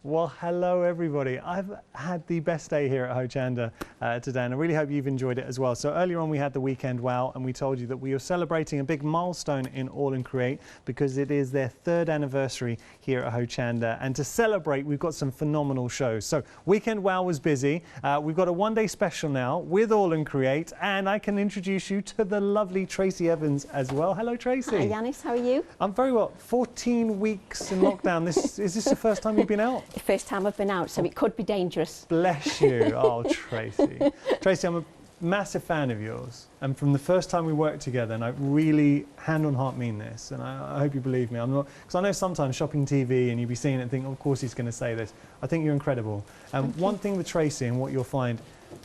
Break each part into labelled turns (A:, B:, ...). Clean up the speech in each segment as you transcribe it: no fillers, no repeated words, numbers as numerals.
A: Well, hello everybody. I've had the best day here at Hochanda today, and I really hope you've enjoyed it as well. So earlier on we had the weekend wow, and we told you that we are celebrating a big milestone in All and Create because it is their 3rd anniversary here at Hochanda. And to celebrate, we've got some phenomenal shows. So weekend wow was busy. We've got a one-day special now with All and Create, and I can introduce you to the lovely Tracey Evans as well. Hello, Tracy.
B: Hi, Yanis. How are you?
A: I'm very well. 14 weeks in lockdown. Is this the first time you've been out?
B: The first time I've been out, so it could be dangerous.
A: Bless you. Oh, Tracy. Tracy, I'm a massive fan of yours. And from the first time we worked together, and I really, hand on heart, mean this, and I hope you believe me. I'm not, because I know sometimes shopping TV and you'll be seeing it and think, oh, of course he's going to say this. I think you're incredible. And one thing with Tracy and what you'll find,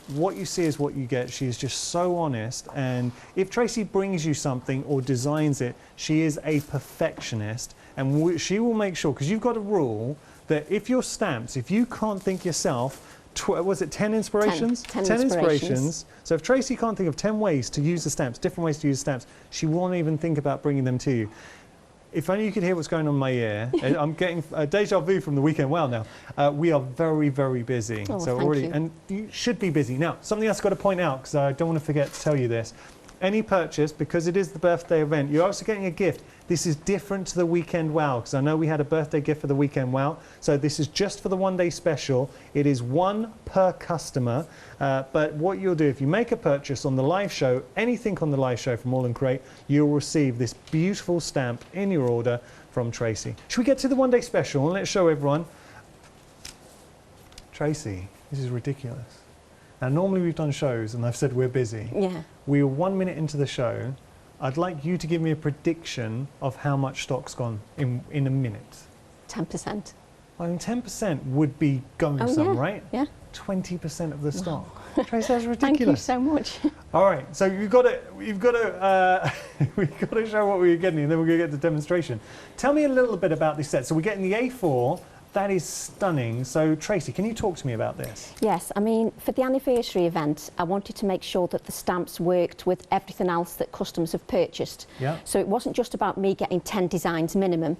A: what you see is what you get. She is just so honest, and if Tracy brings you something or designs it, she is a perfectionist, and she will make sure, because you've got a rule that if your stamps, if you can't think yourself, was it 10 inspirations?
B: 10
A: inspirations. So if Tracy can't think of 10 ways to use the stamps, different ways to use the stamps, she won't even think about bringing them to you. If only you could hear what's going on in my ear. I'm getting deja vu from the weekend wow now. We are very, very busy.
B: Oh,
A: so
B: thank
A: already,
B: you.
A: and you should be busy. Now, something else I've got to point out, because I don't want to forget to tell you this. Any purchase, because it is the birthday event, you're also getting a gift. This is different to the weekend wow, because I know we had a birthday gift for the weekend wow. So this is just for the one-day special. It is one per customer. But what you'll do, if you make a purchase on the live show, anything on the live show from All and Create, you'll receive this beautiful stamp in your order from Tracy. Should we get to the one-day special and let's show everyone? Tracy, this is ridiculous. Now, normally we've done shows and I've said we're busy.
B: Yeah.
A: We are 1 minute into the show. I'd like you to give me a prediction of how much stock's gone in a minute.
B: 10%.
A: I mean, 10% would be going some, right?
B: Yeah.
A: 20% of the stock. Trace, that's ridiculous.
B: Thank you so much.
A: All right, so we've got to show what we're getting, and then we're going to get the demonstration. Tell me a little bit about this set. So we're getting the A4. That is stunning. So Tracy, can you talk to me about this?
B: Yes, I mean, for the anniversary event, I wanted to make sure that the stamps worked with everything else that customers have purchased.
A: Yeah.
B: So it wasn't just about me getting 10 designs minimum.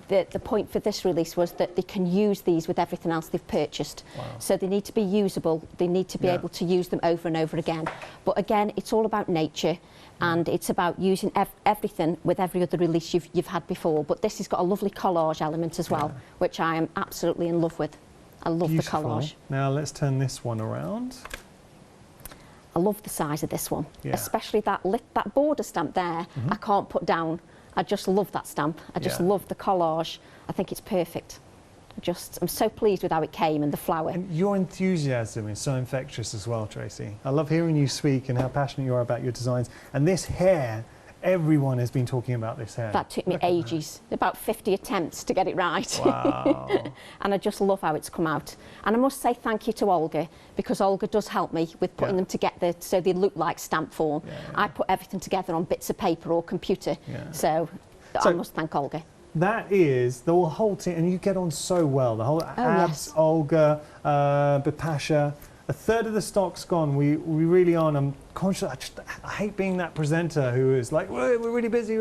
B: The point for this release was that they can use these with everything else they've purchased.
A: Wow.
B: So they need to be usable. They need to be able to use them over and over again. But again, it's all about nature. And it's about using everything with every other release you've had before. But this has got a lovely collage element as well, which I am absolutely in love with. I love the collage.
A: Now let's turn this one around.
B: I love the size of this one, especially that border stamp there. I can't put down. I just love that stamp. I just love the collage. I think it's perfect. I'm so pleased with how it came and the flower. And
A: your enthusiasm is so infectious as well, Tracy. I love hearing you speak and how passionate you are about your designs. And this hair, everyone has been talking about this hair.
B: That took me ages, about 50 attempts to get it right.
A: Wow.
B: And I just love how it's come out. And I must say thank you to Olga, because Olga does help me with putting them together so they look like stamp form. I put everything together on bits of paper or computer. So I must thank Olga.
A: That is the whole team, and you get on so well. The whole Abs, Olga, Bipasha. A third of the stock's gone. We really are. And I'm conscious. I hate being that presenter who is like, we're really busy.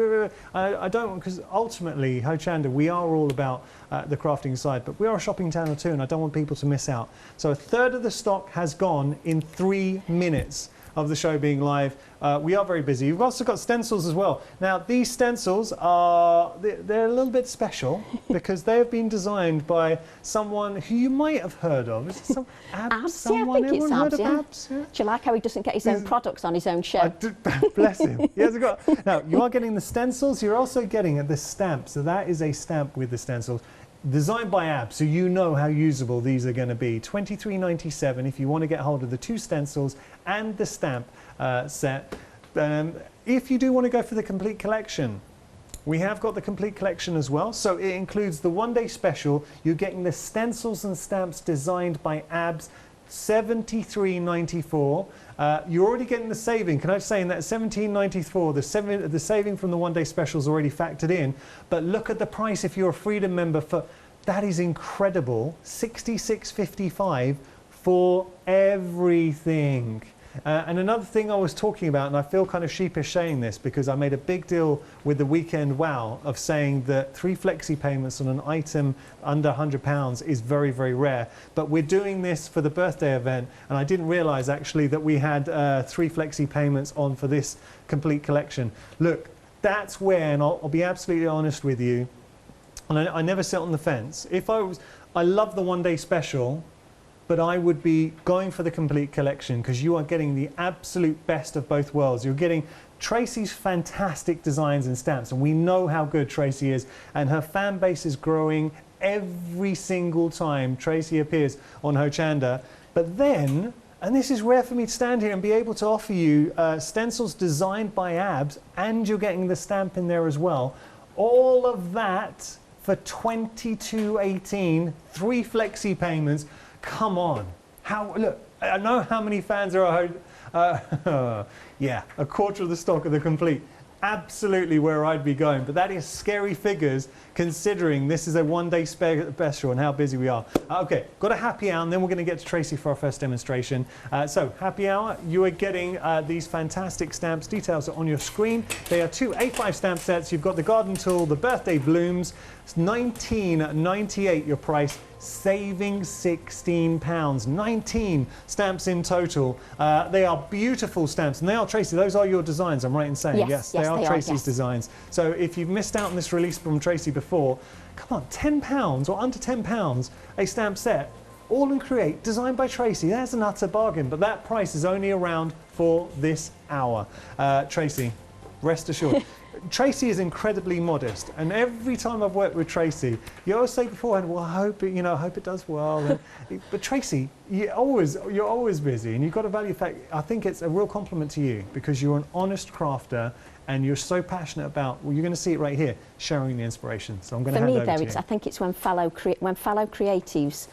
A: I don't, because ultimately, Hochanda, we are all about the crafting side, but we are a shopping channel too, and I don't want people to miss out. So a third of the stock has gone in 3 minutes of the show being live. We are very busy. You've also got stencils as well. Now, these stencils they're a little bit special because they have been designed by someone who you might have heard of. Is it some Abs? Someone?
B: I think it's
A: Abs,
B: Abs. Do you like how he doesn't get his own products on his own show?
A: Bless him. He hasn't got. Now, you are getting the stencils. You're also getting the stamp. So that is a stamp with the stencils. Designed by Abs, so you know how usable these are going to be. $23.97 if you want to get hold of the 2 stencils and the stamp set. If you do want to go for the complete collection, we have got the complete collection as well. So it includes the one-day special. You're getting the stencils and stamps designed by Abs. $73.94. You're already getting the saving. Can I just say in that $17.94, the saving from the one-day special is already factored in. But look at the price if you're a Freedom member. That is incredible. $66.55 for everything. And another thing I was talking about, and I feel kind of sheepish saying this because I made a big deal with the Weekend Wow of saying that 3 flexi payments on an item under £100 is very, very rare. But we're doing this for the birthday event, and I didn't realise actually that we had 3 flexi payments on for this complete collection. Look, that's where, and I'll be absolutely honest with you, and I never sit on the fence. I love the one-day special, but I would be going for the complete collection because you are getting the absolute best of both worlds. You're getting Tracy's fantastic designs and stamps, and we know how good Tracy is, and her fan base is growing every single time Tracy appears on Hochanda. But then, and this is rare for me to stand here and be able to offer you stencils designed by Abs, and you're getting the stamp in there as well. All of that for $22.18, 3 flexi payments. Come on. Look, I know how many fans there are. Yeah, a quarter of the stock of the complete. Absolutely where I'd be going, but that is scary figures considering this is a one-day special and how busy we are. Okay, got a happy hour, and then we're going to get to Tracy for our first demonstration. So, happy hour, you are getting these fantastic stamps. Details are on your screen. They are 2 A5 stamp sets. You've got the garden tool, the birthday blooms. It's $19.98 your price, saving £16. 19 stamps in total. They are beautiful stamps, and they are, Tracy, those are your designs, I'm right in saying?
B: Yes,
A: they are Tracy's
B: yes.
A: designs. So if you've missed out on this release from Tracy before, come on, £10 or under £10, a stamp set, all in Create, designed by Tracy. That's an utter bargain, but that price is only around for this hour. Tracy, rest assured. Tracy is incredibly modest, and every time I've worked with Tracy, you always say beforehand, well, I hope it does well. But Tracy, you're always busy, and you've got to value the fact. I think it's a real compliment to you because you're an honest crafter, and you're so passionate about. Well, you're going to see it right here, sharing the inspiration. So I'm going to hand over to you.
B: For me, though, I think it's when fellow creatives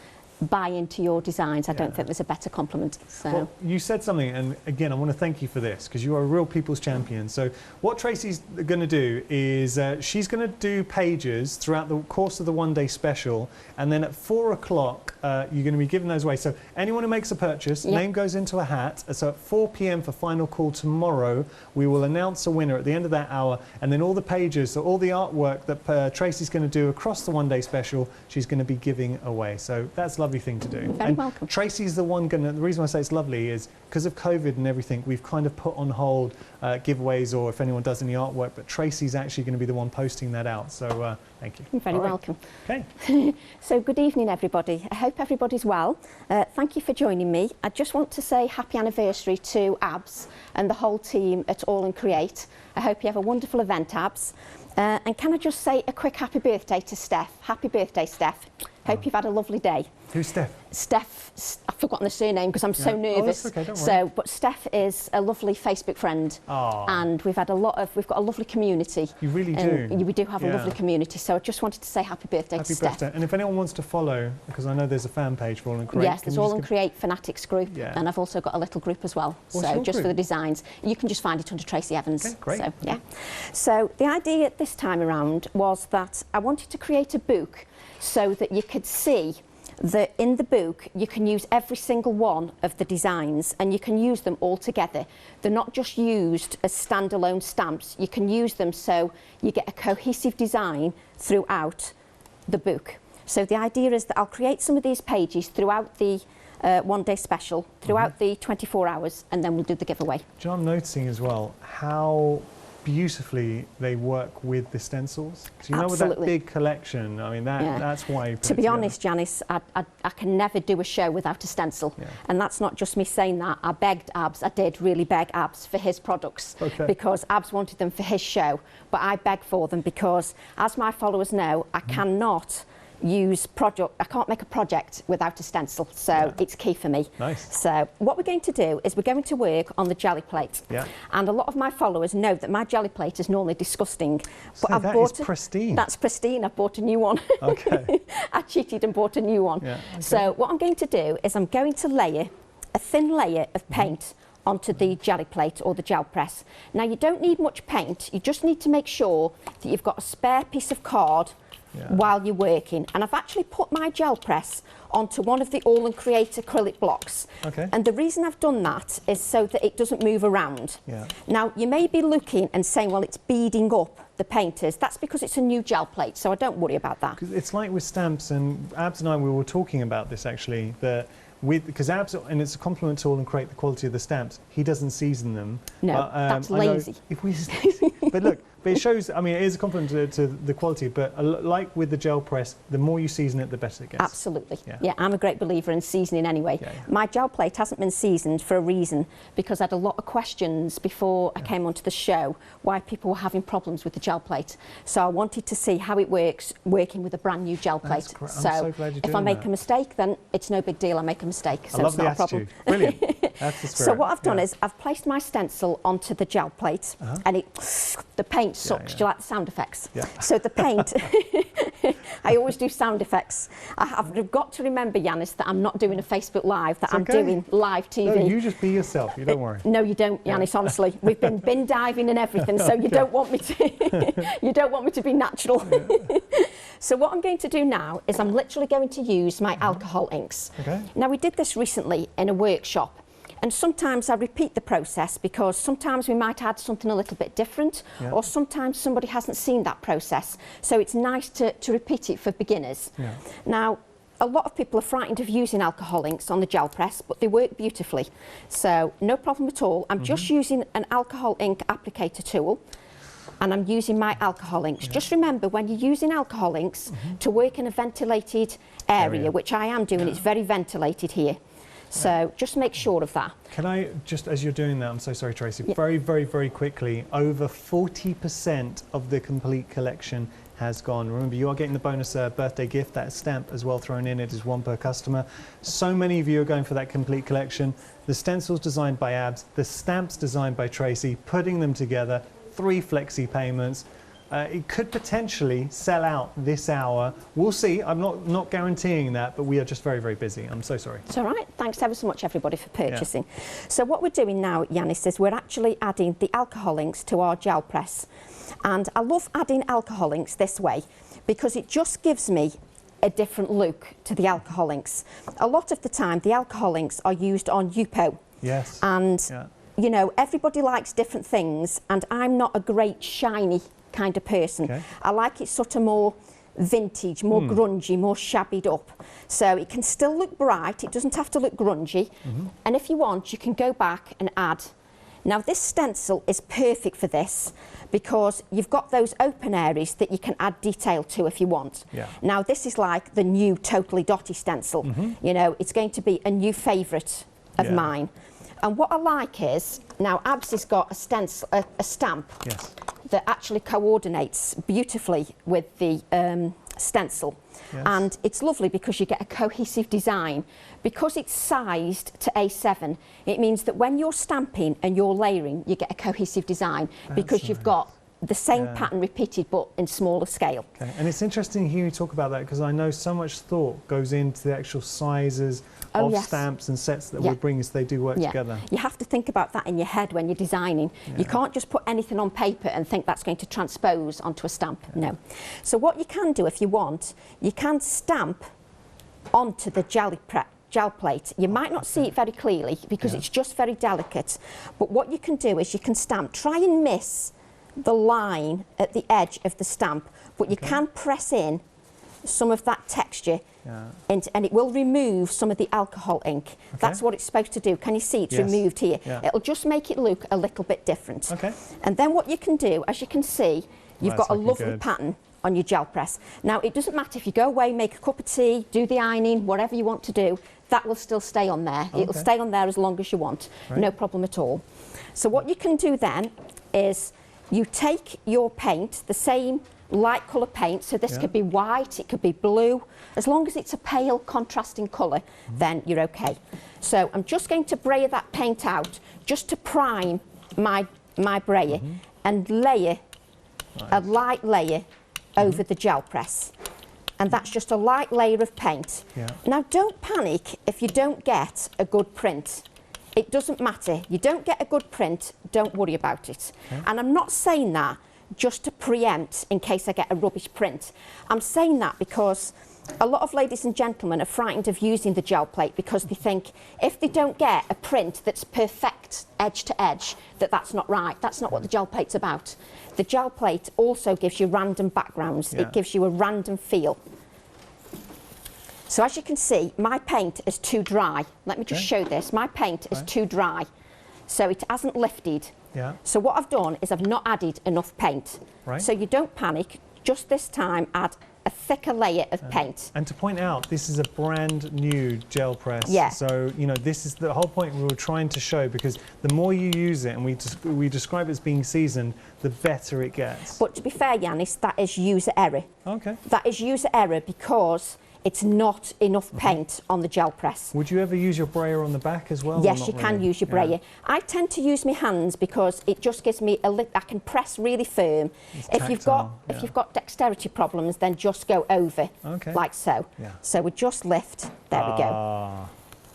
B: buy into your designs. I don't think there's a better compliment. So.
A: Well, you said something, and again, I want to thank you for this because you are a real people's champion. So what Tracy's going to do is she's going to do pages throughout the course of the one-day special, and then at 4 o'clock you're going to be giving those away. So anyone who makes a purchase, name goes into a hat. So at 4 p.m. for final call tomorrow, we will announce a winner at the end of that hour, and then all the pages, so all the artwork that Tracy's going to do across the one-day special, she's going to be giving away. So that's lovely thing to do.
B: Very welcome.
A: Tracy's the one going to, the reason I say it's lovely is because of COVID and everything, we've kind of put on hold giveaways or if anyone does any artwork, but Tracy's actually going to be the one posting that out. So thank you.
B: You're very welcome.
A: Okay.
B: So good evening, everybody. I hope everybody's well. Thank you for joining me. I just want to say happy anniversary to Abs and the whole team at All and Create. I hope you have a wonderful event, Abs. And can I just say a quick happy birthday to Steph. Happy birthday, Steph. Hope you've had a lovely day.
A: Who's Steph?
B: Steph, I've forgotten the surname because I'm so nervous.
A: Oh, that's okay, don't worry.
B: But Steph is a lovely Facebook friend, and we've got a lovely community.
A: You really do.
B: We do have a lovely community. So I just wanted to say happy birthday to Steph.
A: Happy birthday! And if anyone wants to follow, because I know there's a fan page for All and Create.
B: Yes, there's All and Create Fanatics group, and I've also got a little group as well.
A: What's
B: so
A: your
B: just
A: group?
B: for the designs, you can just find it under Tracey Evans.
A: Okay, great.
B: So yeah. So the idea this time around was that I wanted to create a book so that you could see that in the book you can use every single one of the designs and you can use them all together. They're not just used as standalone stamps, you can use them so you get a cohesive design throughout the book. So the idea is that I'll create some of these pages throughout the one-day special, throughout the 24 hours, and then we'll do the giveaway.
A: Do you know, I'm noticing as well how beautifully they work with the stencils. So you know, with that big collection, I mean, that's why you put
B: to be honest, Janice, I can never do a show without a stencil. And that's not just me saying that. I begged Abs, I did really beg Abs for his products because Abs wanted them for his show. But I begged for them because, as my followers know, I cannot I can't make a project without a stencil, so it's key for me.
A: Nice.
B: So what we're going to do is we're going to work on the jelly plate. And a lot of my followers know that my jelly plate is normally disgusting.
A: So
B: but
A: that is pristine.
B: That's pristine. I bought a new one.
A: Okay.
B: I cheated and bought a new one. So what I'm going to do is I'm going to layer a thin layer of paint onto the jelly plate or the gel press. Now you don't need much paint, you just need to make sure that you've got a spare piece of card while you're working. And I've actually put my gel press onto one of the All & Create acrylic blocks.
A: Okay.
B: And the reason I've done that is so that it doesn't move around.
A: Yeah.
B: Now, you may be looking and saying, well, it's beading up the painters. That's because it's a new gel plate, so I don't worry about that.
A: It's like with stamps, and Abs and I, we were talking about this actually, that because Abs, and it's a compliment to All & Create the quality of the stamps, he doesn't season them.
B: No,
A: but,
B: that's lazy.
A: If we, but look, but it shows, I mean, it is a compliment to the quality, but like with the gel press, the more you season it, the better it gets.
B: Absolutely. Yeah, I'm a great believer in seasoning anyway.
A: Yeah.
B: My gel plate hasn't been seasoned for a reason, because I had a lot of questions before I came onto the show why people were having problems with the gel plate. So I wanted to see how it works working with a brand new gel plate.
A: I'm so glad you're
B: if I
A: doing
B: make
A: that.
B: a mistake, then it's no big deal. I make a mistake, so
A: I love
B: it's
A: the
B: not a
A: attitude.
B: problem.
A: Brilliant. That's the spirit.
B: So what I've done is I've placed my stencil onto the gel plate, and the paint sucks. Do you like the sound effects?
A: Yeah.
B: So the paint, I always do sound effects. I've got to remember, Yanis, that I'm not doing a Facebook Live, that I'm doing live TV.
A: No, you just be yourself, you don't worry.
B: No, you don't, Yanis, honestly. We've been bin diving and everything, so you don't want me to you don't want me to be natural. So what I'm going to do now is I'm literally going to use my alcohol inks.
A: Okay.
B: Now, we did this recently in a workshop. And sometimes I repeat the process because sometimes we might add something a little bit different, or sometimes somebody hasn't seen that process. So it's nice to repeat it for beginners. Yeah. Now, a lot of people are frightened of using alcohol inks on the gel press, but they work beautifully. So no problem at all. I'm just using an alcohol ink applicator tool, and I'm using my alcohol inks. Just remember, when you're using alcohol inks, to work in a ventilated area, which I am doing, it's very ventilated here. So just make sure of that.
A: Can I, just as you're doing that, I'm so sorry, Tracy, very, very, very quickly, over 40% of the complete collection has gone. Remember, you are getting the bonus birthday gift, that stamp as well thrown in. It is one per customer. So many of you are going for that complete collection. The stencils designed by Abs, the stamps designed by Tracy, putting them together, 3 flexi payments. It could potentially sell out this hour. We'll see. I'm not guaranteeing that, but we are just very, very busy. I'm so sorry.
B: It's all right. Thanks ever so much, everybody, for purchasing. So what we're doing now, Yanis, is we're actually adding the alcohol inks to our gel press. And I love adding alcohol inks this way because it just gives me a different look to the alcohol inks. A lot of the time, the alcohol inks are used on Yupo.
A: Yes.
B: And, you know, everybody likes different things, and I'm not a great shiny kind of person. I like it sort of more vintage, more grungy, more shabbied up. So it can still look bright, it doesn't have to look grungy. And if you want, you can go back and add. Now this stencil is perfect for this because you've got those open areas that you can add detail to if you want. Now this is like the new Totally Dotty stencil. You know, it's going to be a new favourite of mine. And what I like is, now Abs has got a stencil, a stamp that actually coordinates beautifully with the stencil. And it's lovely because you get a cohesive design. Because it's sized to A7, it means that when you're stamping and you're layering, you get a cohesive design because you've got the same pattern repeated but in smaller scale.
A: And it's interesting to hear you talk about that because I know so much thought goes into the actual sizes of stamps and sets that we bring so they do work together.
B: You have to think about that in your head when you're designing. You can't just put anything on paper and think that's going to transpose onto a stamp. No. So what you can do if you want, you can stamp onto the gel plate. You might not see it very clearly because it's just very delicate, but what you can do is you can stamp. Try and miss the line at the edge of the stamp, but you can press in some of that texture and it will remove some of the alcohol ink. That's what it's supposed to do. Can you see it's removed here? It'll just make it look a little bit different. And then what you can do, as you can see, you've got a lovely pattern on your gel press. Now it doesn't matter if you go away, make a cup of tea, do the ironing, whatever you want to do, that will still stay on there. It'll stay on there as long as you want, no problem at all. So what you can do then is you take your paint, the same light colour paint, so this could be white, it could be blue, as long as it's a pale contrasting colour, then you're okay. So I'm just going to brayer that paint out, just to prime my brayer, and layer a light layer over the gel press. And that's just a light layer of paint. Now don't panic if you don't get a good print. It doesn't matter. You don't get a good print, don't worry about it. And I'm not saying that just to preempt in case I get a rubbish print. I'm saying that because a lot of ladies and gentlemen are frightened of using the gel plate because they think if they don't get a print that's perfect edge to edge, that's not right. That's not what the gel plate's about. The gel plate also gives you random backgrounds. It gives you a random feel. So as you can see, my paint is too dry. Let me just show this. My paint is too dry, so it hasn't lifted. So what I've done is I've not added enough paint. So you don't panic. Just this time, add a thicker layer of paint.
A: And to point out, this is a brand new gel press. So, you know, this is the whole point we were trying to show, because the more you use it, and we describe it as being seasoned, the better it gets.
B: But to be fair, Yanis, that is user error. That is user error because it's not enough paint on the gel press.
A: Would you ever use your brayer on the back as well?
B: Yes, you can use your brayer. I tend to use my hands because it just gives me a I can press really firm. If you've got dexterity problems, then just go over like so. So we just lift. There we go.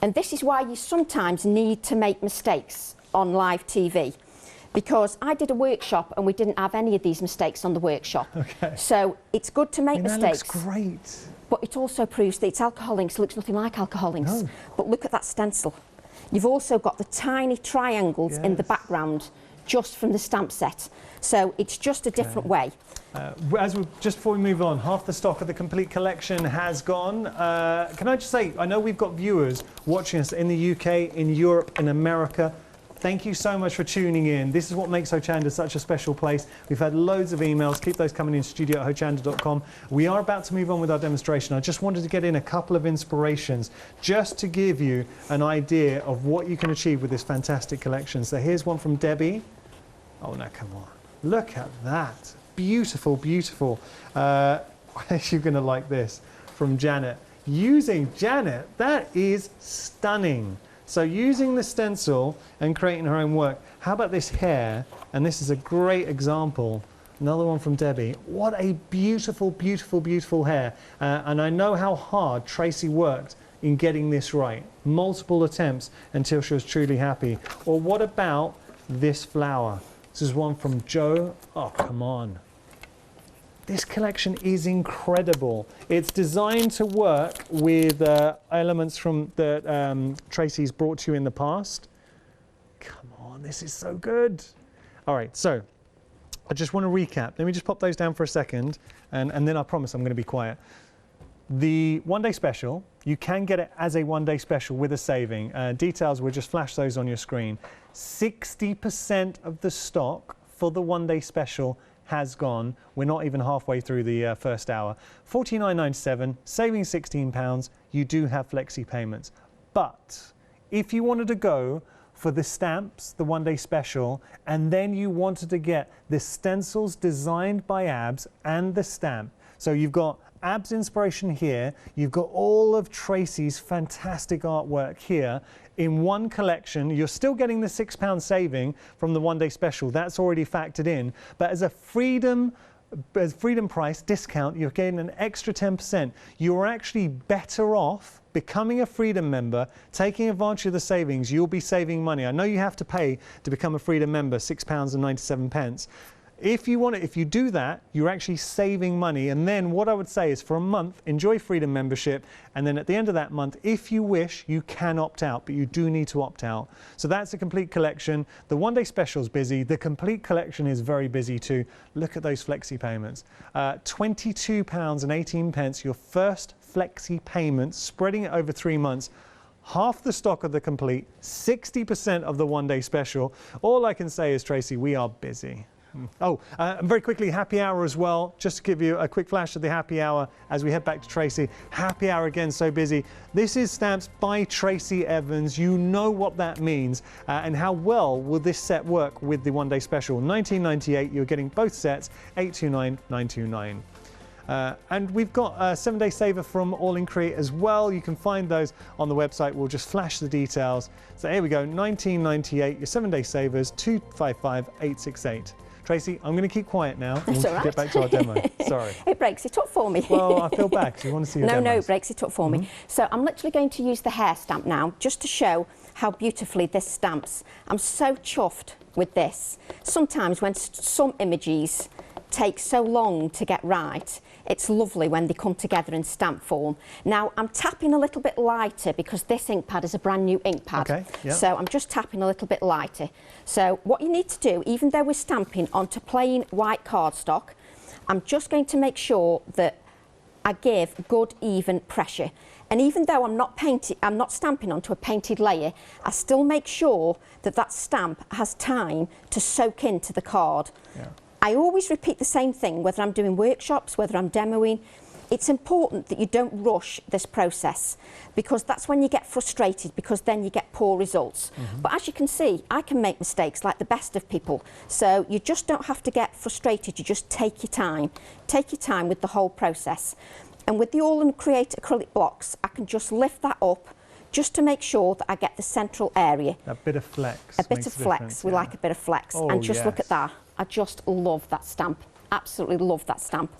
B: And this is why you sometimes need to make mistakes on live TV. Because I did a workshop and we didn't have any of these mistakes on the workshop. So it's good to make mistakes.
A: That looks great.
B: But it also proves that it's alcohol inks. It looks nothing like alcohol inks. But look at that stencil. You've also got the tiny triangles in the background just from the stamp set. So it's just a different way.
A: Just before we move on, half the stock of the complete collection has gone. Can I just say, I know we've got viewers watching us in the UK, in Europe, in America. Thank you so much for tuning in. This is what makes Hochanda such a special place. We've had loads of emails. Keep those coming in, studio@hochanda.com. We are about to move on with our demonstration. I just wanted to get in a couple of inspirations just to give you an idea of what you can achieve with this fantastic collection. So here's one from Debbie. Oh, no, come on. Look at that. Beautiful, beautiful. You're going to like this from Janet. Janet, that is stunning. So using the stencil and creating her own work. How about this hair? And this is a great example. Another one from Debbie. What a beautiful, beautiful, beautiful hair. And I know how hard Tracy worked in getting this right. Multiple attempts until she was truly happy. Or what about this flower? This is one from Joe. Oh, come on. This collection is incredible. It's designed to work with elements from that Tracy's brought to you in the past. Come on, this is so good. All right, so I just want to recap. Let me just pop those down for a second, and then I promise I'm going to be quiet. The one-day special, you can get it as a one-day special with a saving. Details, we'll just flash those on your screen. 60% of the stock for the one-day special has gone. We're not even halfway through the first hour. $49.97, saving £16. You do have flexi payments. But if you wanted to go for the stamps, the one-day special, and then you wanted to get the stencils designed by ABS and the stamp. So you've got ABS inspiration here, you've got all of Tracy's fantastic artwork here in one collection. You're still getting the £6 saving from the one-day special. That's already factored in. But as a freedom price discount, you're getting an extra 10%. You're actually better off becoming a Freedom member, taking advantage of the savings. You'll be saving money. I know you have to pay to become a Freedom member, £6.97. If you do that, you're actually saving money. And then what I would say is for a month, enjoy Freedom membership. And then at the end of that month, if you wish, you can opt out, but you do need to opt out. So that's a complete collection. The one-day special is busy. The complete collection is very busy too. Look at those flexi payments. £22.18, your first flexi payment, spreading it over 3 months. Half the stock of the complete, 60% of the one-day special. All I can say is, Tracy, we are busy. Oh, and very quickly, happy hour as well. Just to give you a quick flash of the happy hour as we head back to Tracy. Happy hour again, so busy. This is stamps by Tracey Evans. You know what that means. And how well will this set work with the one-day special? $19.98, you're getting both sets, $829.929. And we've got a 7-day saver from All in Create as well. You can find those on the website. We'll just flash the details. So here we go, $19.98, your 7-day savers, $255,868. Tracy, I'm going to keep quiet now and we'll get back to our demo. Sorry.
B: It breaks it up for me.
A: Well, I feel bad because you want to see your demos.
B: No, it breaks it up for me. So I'm literally going to use the hair stamp now just to show how beautifully this stamps. I'm so chuffed with this. Sometimes when some images take so long to get right, it's lovely when they come together in stamp form. Now I'm tapping a little bit lighter because this ink pad is a brand new ink pad.
A: Okay, yeah.
B: So I'm just tapping a little bit lighter. So what you need to do, even though we're stamping onto plain white cardstock, I'm just going to make sure that I give good even pressure. And even though I'm not stamping onto a painted layer, I still make sure that that stamp has time to soak into the card.
A: Yeah.
B: I always repeat the same thing, whether I'm doing workshops, whether I'm demoing. It's important that you don't rush this process, because that's when you get frustrated, because then you get poor results. But as you can see, I can make mistakes like the best of people. So you just don't have to get frustrated, you just take your time. Take your time with the whole process. And with the All & Create acrylic blocks, I can just lift that up just to make sure that I get the central area.
A: A bit of flex.
B: A bit of flex. We like a bit of flex.
A: Oh,
B: and just
A: yes.
B: look at that. I just love that stamp. Absolutely love that stamp.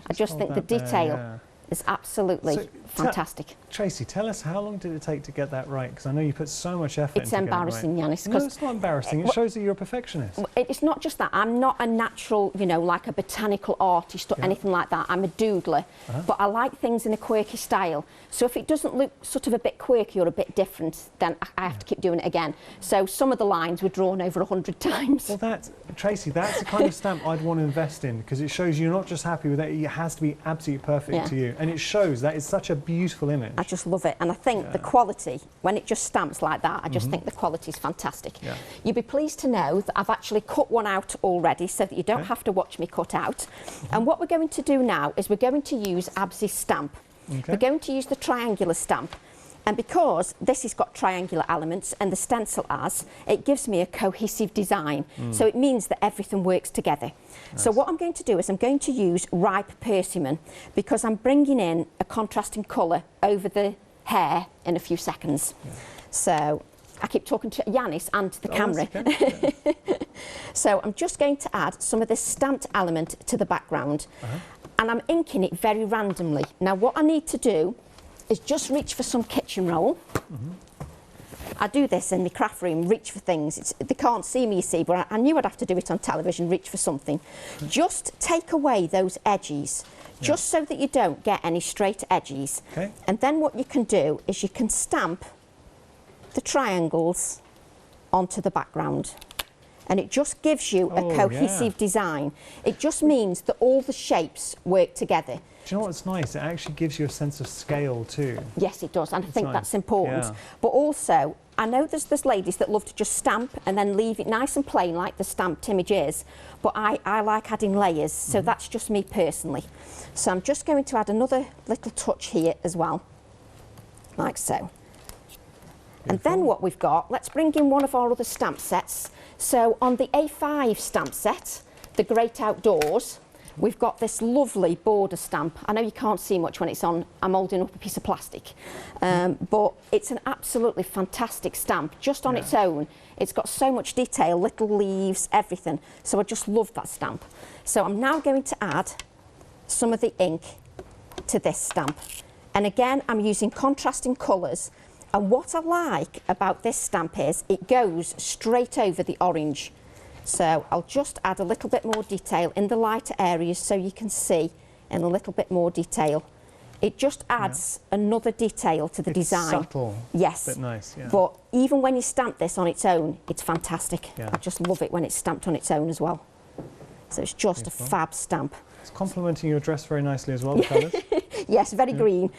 B: I just think the detail is absolutely fantastic.
A: Tracy, tell us, how long did it take to get that right? Because I know you put so much effort into
B: It's embarrassing, Yanis.
A: No, it's not embarrassing. It shows that you're a perfectionist.
B: It's not just that. I'm not a natural, you know, like a botanical artist or anything like that. I'm a doodler. But I like things in a quirky style. So if it doesn't look sort of a bit quirky or a bit different, then I have to keep doing it again. So some of the lines were drawn over 100 times.
A: Well, Tracy, that's the kind of stamp I'd want to invest in, because it shows you're not just happy with it, it has to be absolutely perfect to you. And it shows that it's such a beautiful image.
B: I just love it. And I think the quality, when it just stamps like that, I just think the quality is fantastic.
A: Yeah.
B: You'll be pleased to know that I've actually cut one out already, so that you don't have to watch me cut out. And what we're going to do now is we're going to use Absy's stamp. We're going to use the triangular stamp. And because this has got triangular elements and the stencil has, it gives me a cohesive design. So it means that everything works together. Nice. So what I'm going to do is I'm going to use ripe persimmon, because I'm bringing in a contrasting colour over the hair in a few seconds. So I keep talking to Yanis and to the camera. So I'm just going to add some of this stamped element to the background. And I'm inking it very randomly. Now what I need to do is just reach for some kitchen roll. I do this in the craft room, reach for things. They can't see me, you see, but I knew I'd have to do it on television, reach for something. Just take away those edges, just so that you don't get any straight edges. And then what you can do is you can stamp the triangles onto the background. And it just gives you a cohesive design. It just means that all the shapes work together.
A: Do you know what's nice? It actually gives you a sense of scale too.
B: Yes, it does, and I think that's important. But also, I know there's ladies that love to just stamp and then leave it nice and plain like the stamped image is, but I like adding layers, so that's just me personally. So I'm just going to add another little touch here as well, like so. And then what we've got, let's bring in one of our other stamp sets. So on the A5 stamp set, the Great Outdoors, we've got this lovely border stamp. I know you can't see much when it's on, I'm holding up a piece of plastic, but it's an absolutely fantastic stamp just on its own. It's got so much detail, little leaves, everything. So I just love that stamp. So I'm now going to add some of the ink to this stamp. And again, I'm using contrasting colours. And what I like about this stamp is it goes straight over the orange. So I'll just add a little bit more detail in the lighter areas so you can see in a little bit more detail. It just adds another detail to the design.
A: Subtle.
B: Yes.
A: But nice,
B: But even when you stamp this on its own, it's fantastic. I just love it when it's stamped on its own as well. So it's just a fab stamp.
A: It's complementing your dress very nicely as well, the colours.
B: Yes, very green.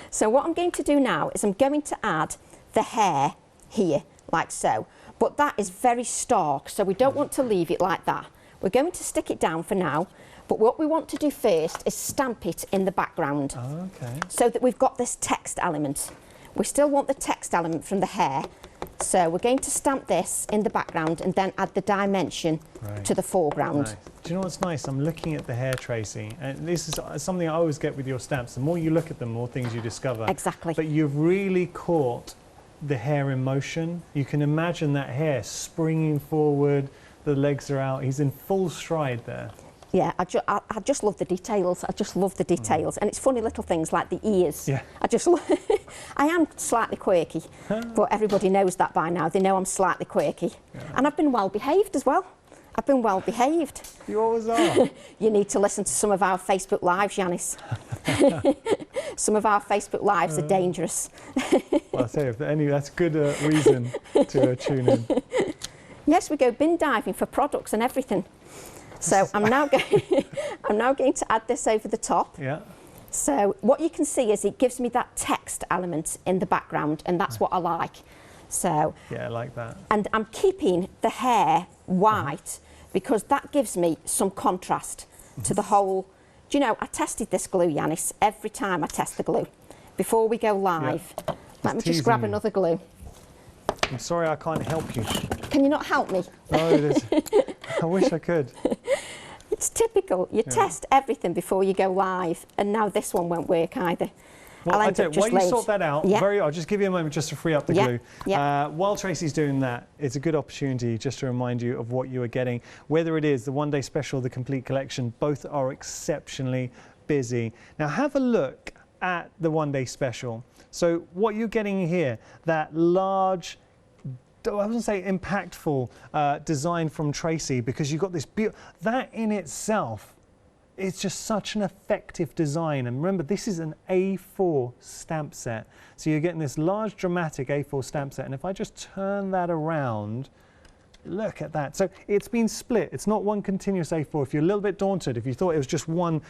B: So what I'm going to do now is I'm going to add the hair here, like so. But that is very stark, so we don't want to leave it like that. We're going to stick it down for now, but what we want to do first is stamp it in the background. So that we've got this text element. We still want the text element from the hair, so we're going to stamp this in the background and then add the dimension to the foreground.
A: Nice. Do you know what's nice? I'm looking at the hair, Tracy, and this is something I always get with your stamps. The more you look at them, the more things you discover.
B: Exactly.
A: But you've really caught the hair in motion. You can imagine that hair springing forward, the legs are out. He's in full stride there.
B: Yeah, I just love the details. I just love the details. And it's funny little things like the ears. I just I am slightly quirky, but everybody knows that by now. They know I'm slightly quirky. And I've been well behaved as well. I've been well behaved.
A: You always are.
B: You need to listen to some of our Facebook Lives, Janice. Some of our Facebook Lives are dangerous.
A: Well, I'll tell you, that's a good reason to tune in.
B: Yes, we go bin diving for products and everything. So I'm now going to add this over the top.
A: Yeah.
B: So what you can see is it gives me that text element in the background, and that's what I like. So
A: yeah, I like that.
B: And I'm keeping the hair white because that gives me some contrast to the whole. Do you know, I tested this glue, Yanis, every time I test the glue. Before we go live, let me just grab another glue.
A: I'm sorry I can't help you.
B: Can you not help me?
A: No, I wish I could.
B: It's typical. You test everything before you go live, and now this one won't work either.
A: Well, while you sort that out, I'll just give you a moment just to free up the glue. While Tracy's doing that, it's a good opportunity just to remind you of what you are getting. Whether it is the one-day special, the complete collection, both are exceptionally busy. Now have a look at the one-day special. So what you're getting here, that large, I wouldn't say impactful design from Tracy, because you've got this that in itself. It's just such an effective design. And remember, this is an A4 stamp set. So you're getting this large, dramatic A4 stamp set. And if I just turn that around, look at that. So it's been split. It's not one continuous A4. If you're a little bit daunted, if you thought it was just one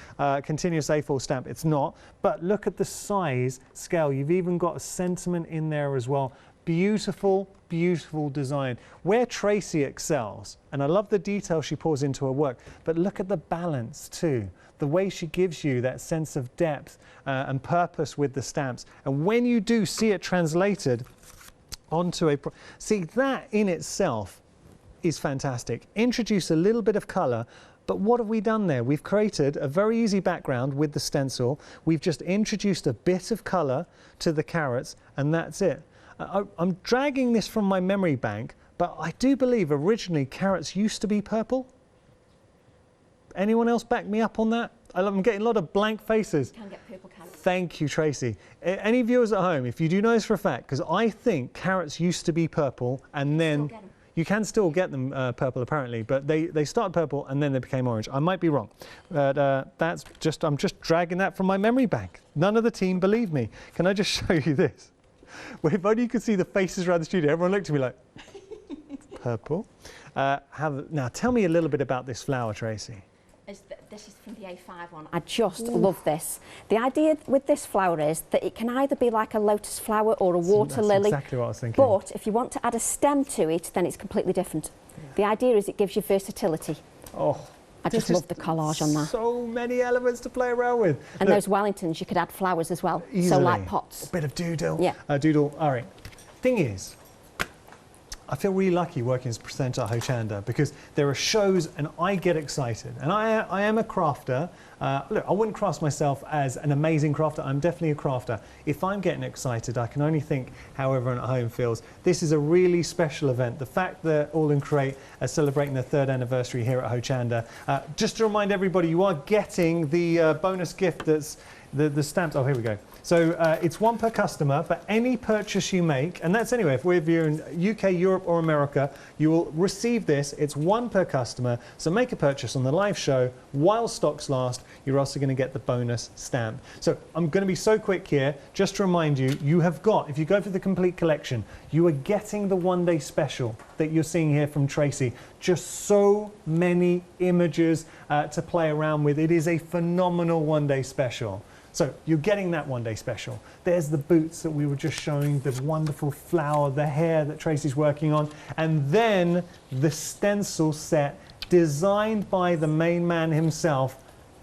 A: continuous A4 stamp, it's not. But look at the size scale. You've even got a sentiment in there as well. Beautiful, beautiful design. Where Tracy excels, and I love the detail she pours into her work, but look at the balance too. The way she gives you that sense of depth and purpose with the stamps. And when you do see it translated onto a... See, that in itself is fantastic. Introduce a little bit of colour, but what have we done there? We've created a very easy background with the stencil. We've just introduced a bit of colour to the carrots, and that's it. I'm dragging this from my memory bank, but I do believe originally carrots used to be purple. Anyone else back me up on that? I'm getting a lot of blank faces.
B: Can get purple carrots.
A: Thank you, Tracy. Any viewers at home, if you do know this for a fact, because I think carrots used to be purple, and then you can still get them purple apparently, but they started purple and then they became orange. I might be wrong, but I'm just dragging that from my memory bank. None of the team believe me. Can I just show you this? Well, if only you could see the faces around the studio. Everyone looked at me like, purple. Now, tell me a little bit about this flower, Tracy.
B: This is from the A5 one. I just love this. The idea with this flower is that it can either be like a lotus flower or a water lily.
A: That's exactly what I was thinking.
B: But if you want to add a stem to it, then it's completely different. The idea is it gives you versatility.
A: Oh.
B: I just love the collage on that.
A: So many elements to play around with.
B: And those Wellingtons, you could add flowers as well.
A: Easily.
B: So like pots.
A: A bit of doodle.
B: Yeah.
A: Doodle. All right. Thing is, I feel really lucky working as a presenter at Hochanda because there are shows and I get excited. And I am a crafter. Look, I wouldn't class myself as an amazing crafter. I'm definitely a crafter. If I'm getting excited, I can only think how everyone at home feels. This is a really special event. The fact that All in Create are celebrating their 3rd anniversary here at Hochanda. Just to remind everybody, you are getting the bonus gift that's the stamps. Oh, here we go. So it's one per customer, but any purchase you make, and that's anyway, if we're viewing UK, Europe or America, you will receive this. It's one per customer. So make a purchase on the live show while stocks last. You're also going to get the bonus stamp. So I'm going to be so quick here, just to remind you, you have got, if you go for the complete collection, you are getting the one-day special that you're seeing here from Tracy. Just so many images to play around with. It is a phenomenal one-day special. So you're getting that one-day special. There's the boots that we were just showing, the wonderful flower, the hair that Tracy's working on, and then the stencil set designed by the main man himself,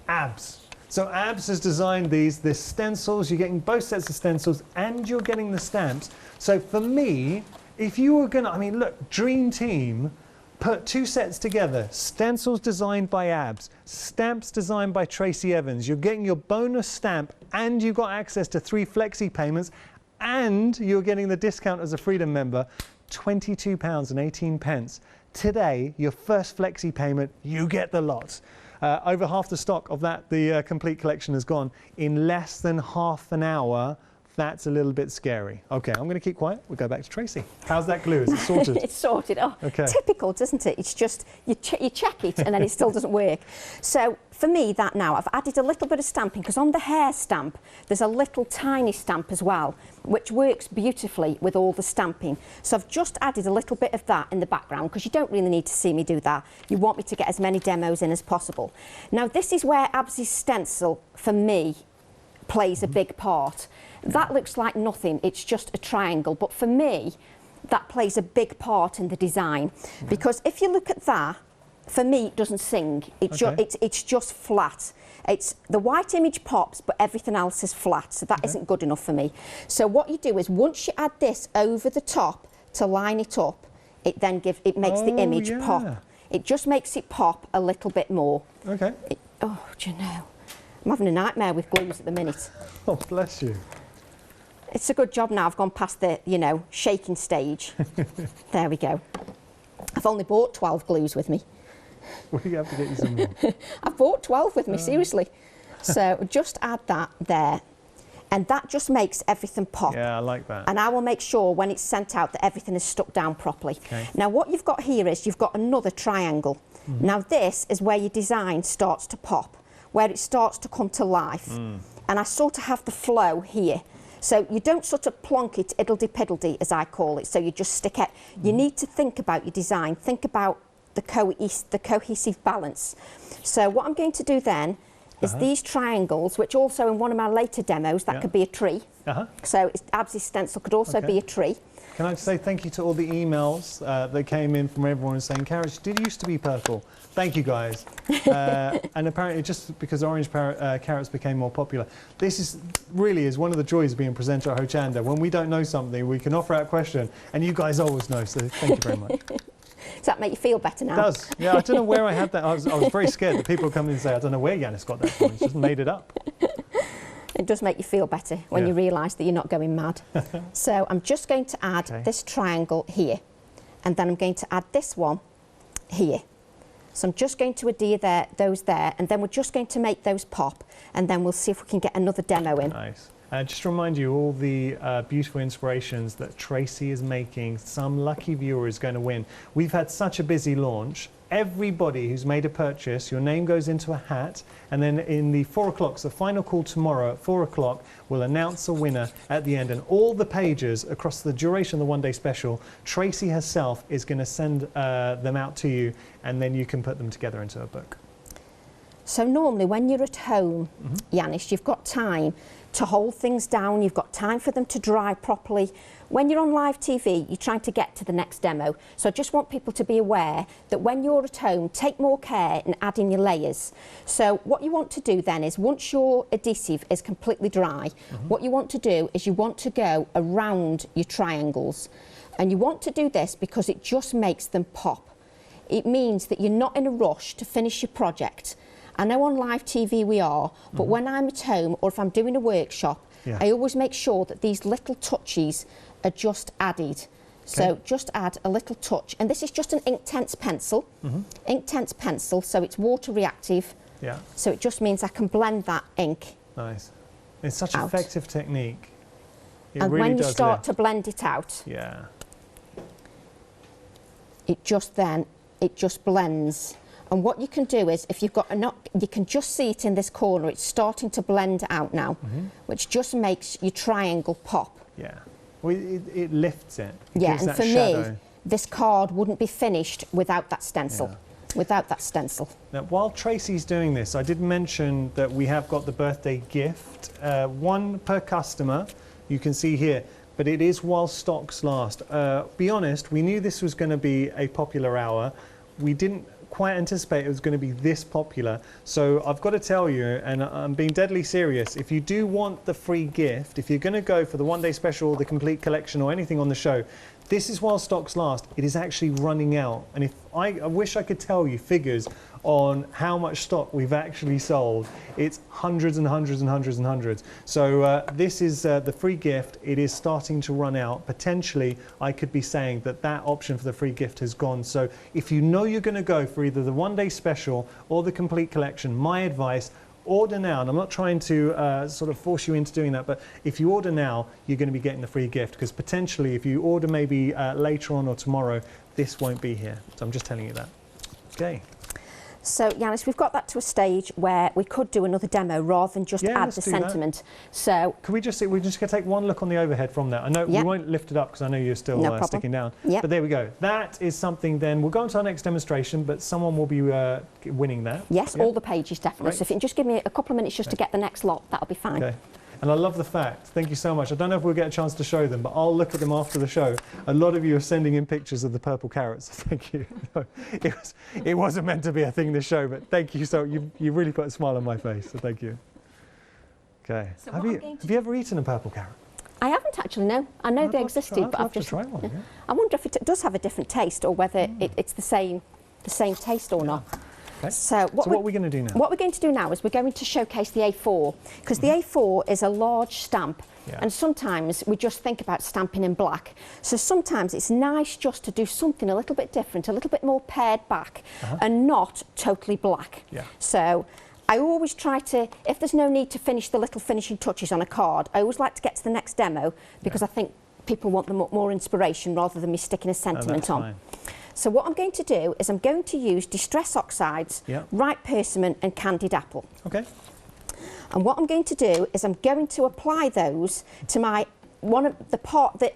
A: Abs. So Abs has designed the stencils. You're getting both sets of stencils and you're getting the stamps. So for me, if you were gonna, I mean, look, dream team, put 2 sets together, stencils designed by Abs, stamps designed by Tracey Evans. You're getting your bonus stamp and you've got access to 3 flexi payments and you're getting the discount as a Freedom member, £22.18. Today, your first flexi payment, you get the lot. Over half the stock of that, the complete collection has gone in less than half an hour That's a little bit scary. Okay, I'm going to keep quiet. We'll go back to Tracy. How's that glue? Is it sorted?
B: It's sorted. Oh,
A: okay.
B: Typical, doesn't it? It's just, you check it and then it still doesn't work. So for me, that now, I've added a little bit of stamping, because on the hair stamp, there's a little tiny stamp as well, which works beautifully with all the stamping. So I've just added a little bit of that in the background, because you don't really need to see me do that. You want me to get as many demos in as possible. Now, this is where Absy's stencil, for me, plays a big part. That looks like nothing, it's just a triangle, but for me, that plays a big part in the design. Because if you look at that, for me, it doesn't sing. It's just flat. It's the white image pops, but everything else is flat, so that isn't good enough for me. So what you do is, once you add this over the top to line it up, it then makes the image pop. It just makes it pop a little bit more.
A: Okay.
B: Do you know? I'm having a nightmare with glues at the minute.
A: Oh, bless you.
B: It's a good job now I've gone past the, you know, shaking stage. There we go. I've only bought 12 glues with me.
A: We have to get you some more.
B: I've bought 12 with me, seriously. So just add that there. And that just makes everything pop.
A: Yeah, I like that.
B: And I will make sure when it's sent out that everything is stuck down properly. Okay. Now what you've got here is you've got another triangle. Now this is where your design starts to pop, where it starts to come to life. And I sort of have the flow here. So you don't sort of plonk it iddle-de-piddle-de, as I call it, so you just stick it. You need to think about your design, think about the cohesive balance. So what I'm going to do then is these triangles, which also in one of my later demos, that could be a tree. So Absy's stencil could also be a tree.
A: Can I just say thank you to all the emails that came in from everyone saying, carrots did used to be purple. Thank you, guys. And apparently, just because orange carrots became more popular, this really is one of the joys of being a presenter at Hochanda. When we don't know something, we can offer out a question, and you guys always know, so thank you very much.
B: Does that make you feel better now?
A: It does. Yeah, I don't know where I had that. I was very scared that people would come in and say, I don't know where Yanis got that from. He's just made it up.
B: It does make you feel better when you realise that you're not going mad. So I'm just going to add this triangle here, and then I'm going to add this one here. So I'm just going to adhere those there, and then we're just going to make those pop, and then we'll see if we can get another demo in.
A: Nice. Just to remind you, all the beautiful inspirations that Tracy is making, some lucky viewer is going to win. We've had such a busy launch. Everybody who's made a purchase, your name goes into a hat, and then in the 4 o'clock, so the final call tomorrow at 4 o'clock, we'll announce a winner at the end. And all the pages across the duration of the one-day special, Tracy herself is going to send them out to you, and then you can put them together into a book.
B: So normally when you're at home, Yanis, you've got time to hold things down, you've got time for them to dry properly. When you're on live TV, you're trying to get to the next demo. So I just want people to be aware that when you're at home, take more care in adding your layers. So what you want to do then is, once your adhesive is completely dry, what you want to do is you want to go around your triangles. And you want to do this because it just makes them pop. It means that you're not in a rush to finish your project. I know on live TV we are, but when I'm at home or if I'm doing a workshop, I always make sure that these little touches are just added. So just add a little touch. And this is just an Inktense pencil. Inktense pencil, so it's water reactive. So it just means I can blend that ink. Nice.
A: It's such an effective technique.
B: And when you start to blend it out, it just blends. And what you can do is, if you've got you can just see it in this corner, it's starting to blend out now, which just makes your triangle pop.
A: Yeah, well, it lifts it.
B: And for me, this card wouldn't be finished without that stencil. Now,
A: while Tracy's doing this, I did mention that we have got the birthday gift, one per customer, you can see here, but it is while stocks last. Be honest, we knew this was going to be a popular hour. We didn't quite anticipate it was going to be this popular. So I've got to tell you, and I'm being deadly serious, if you do want the free gift, if you're going to go for the one-day special, the complete collection, or anything on the show, this is while stocks last. It is actually running out. And if I wish I could tell you figures on how much stock we've actually sold. It's hundreds and hundreds and hundreds and hundreds. So this is the free gift. It is starting to run out. Potentially, I could be saying that that option for the free gift has gone. So if you know you're going to go for either the one-day special or the complete collection, my advice, order now, and I'm not trying to sort of force you into doing that, but if you order now, you're going to be getting the free gift, because potentially if you order maybe later on or tomorrow, this won't be here. So I'm just telling you that. Okay.
B: So, Yanis, we've got that to a stage where we could do another demo rather than just add the sentiment. That. So,
A: can we just see? We're just going to take one look on the overhead from there. I know we won't lift it up because I know you're still sticking down.
B: Yep.
A: But there we go. That is something. Then we'll go on to our next demonstration, but someone will be winning that.
B: Yes, all the pages definitely. Right. So if you can just give me a couple of minutes just to get the next lot, that'll be fine. Okay.
A: And I love the fact, thank you so much. I don't know if we'll get a chance to show them, but I'll look at them after the show. A lot of you are sending in pictures of the purple carrots. Thank you. It wasn't meant to be a thing to show, but thank you. So you really put a smile on my face, so thank you. Okay. So have you ever eaten a purple carrot?
B: I haven't actually, no. I know they existed, but I've just
A: tried one. Yeah.
B: I wonder if it does have a different taste or whether it's the same taste or not.
A: Okay. So what are we going to do now?
B: What we're going to do now is we're going to showcase the A4, because the A4 is a large stamp, and sometimes we just think about stamping in black. So sometimes it's nice just to do something a little bit different, a little bit more pared back, and not totally black. Yeah. So I always try to, if there's no need to finish the little finishing touches on a card, I always like to get to the next demo, because I think people want more inspiration rather than me sticking a sentiment on. Fine. So what I'm going to do is I'm going to use Distress Oxides, Ripe Persimmon and Candied Apple. Okay. And what I'm going to do is I'm going to apply those to my, the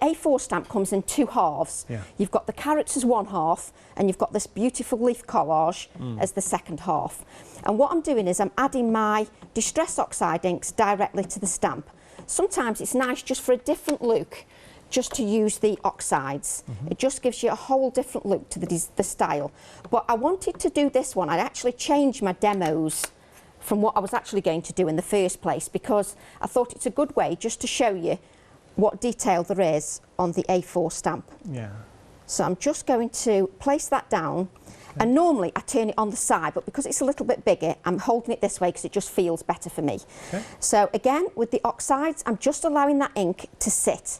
B: A4 stamp comes in two halves. Yeah. You've got the carrots as one half, and you've got this beautiful leaf collage as the second half. And what I'm doing is I'm adding my Distress Oxide inks directly to the stamp. Sometimes it's nice just for a different look, just to use the oxides. It just gives you a whole different look to the style. But I wanted to do this one. I actually changed my demos from what I was actually going to do in the first place, because I thought it's a good way just to show you what detail there is on the A4 stamp. Yeah. So I'm just going to place that down. And normally I turn it on the side, but because it's a little bit bigger, I'm holding it this way because it just feels better for me. Okay. So again, with the oxides, I'm just allowing that ink to sit.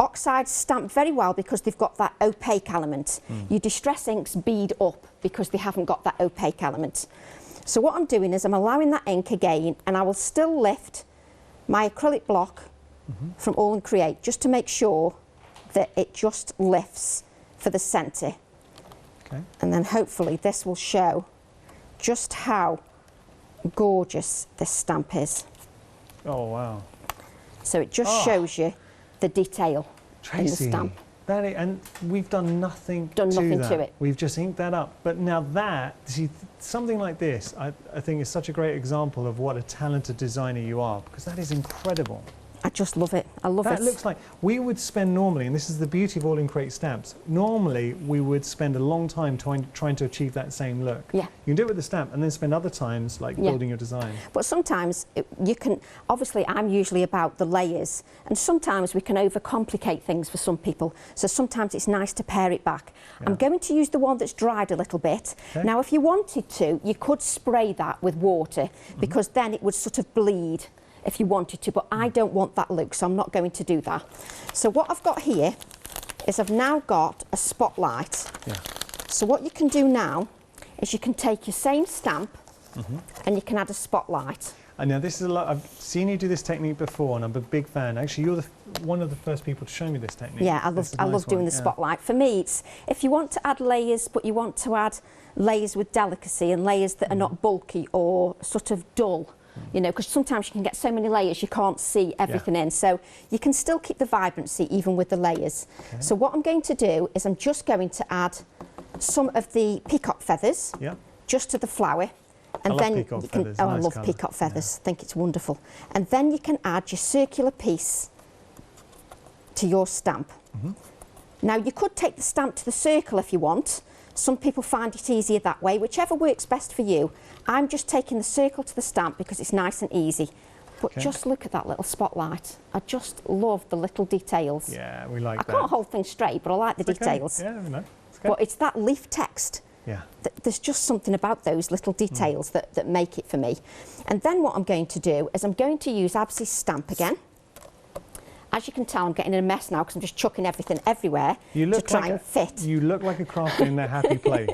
B: Oxides stamp very well because they've got that opaque element. Your Distress inks bead up because they haven't got that opaque element. So what I'm doing is I'm allowing that ink again, and I will still lift my acrylic block from All and Create just to make sure that it just lifts for the centre. Okay. And then hopefully this will show just how gorgeous this stamp is. Oh wow. So it just shows you the detail in the stamp.
A: And we've done nothing to it. We've just inked that up. But now that, see, something like this, I think is such a great example of what a talented designer you are, because that is incredible.
B: I just love it. I love it.
A: That looks like, we would spend normally, and this is the beauty of All in Create stamps, normally we would spend a long time trying to achieve that same look. Yeah. You can do it with the stamp and then spend other times like building your design. But
B: sometimes you can, obviously I'm usually about the layers, and sometimes we can overcomplicate things for some people. So sometimes it's nice to pare it back. I'm going to use the one that's dried a little bit. Okay. Now if you wanted to, you could spray that with water, because then it would sort of bleed if you wanted to, but I don't want that look, so I'm not going to do that. So what I've got here is I've now got a spotlight. Yeah. So what you can do now is you can take your same stamp and you can add a spotlight.
A: And now this is a lot, I've seen you do this technique before, and I'm a big fan. Actually, you're one of the first people to show me this technique.
B: Yeah, I love doing the spotlight. For me, it's, if you want to add layers, but you want to add layers with delicacy and layers that are not bulky or sort of dull, you know, because sometimes you can get so many layers you can't see everything in. So you can still keep the vibrancy even with the layers. Okay. So what I'm going to do is I'm just going to add some of the peacock feathers just to the flower. And then you can, I love peacock feathers. I think it's wonderful. And then you can add your circular piece to your stamp. Now you could take the stamp to the circle if you want. Some people find it easier that way, whichever works best for you. I'm just taking the circle to the stamp because it's nice and easy. But just look at that little spotlight. I just love the little details.
A: Yeah, we like that.
B: I can't hold things straight, but I like the details.
A: Yeah, we know.
B: But it's that leaf text. Yeah. There's just something about those little details that make it for me. And then what I'm going to do is I'm going to use Absy's stamp again. As you can tell, I'm getting in a mess now because I'm just chucking everything everywhere to try and fit.
A: You look like a crafter in their happy place.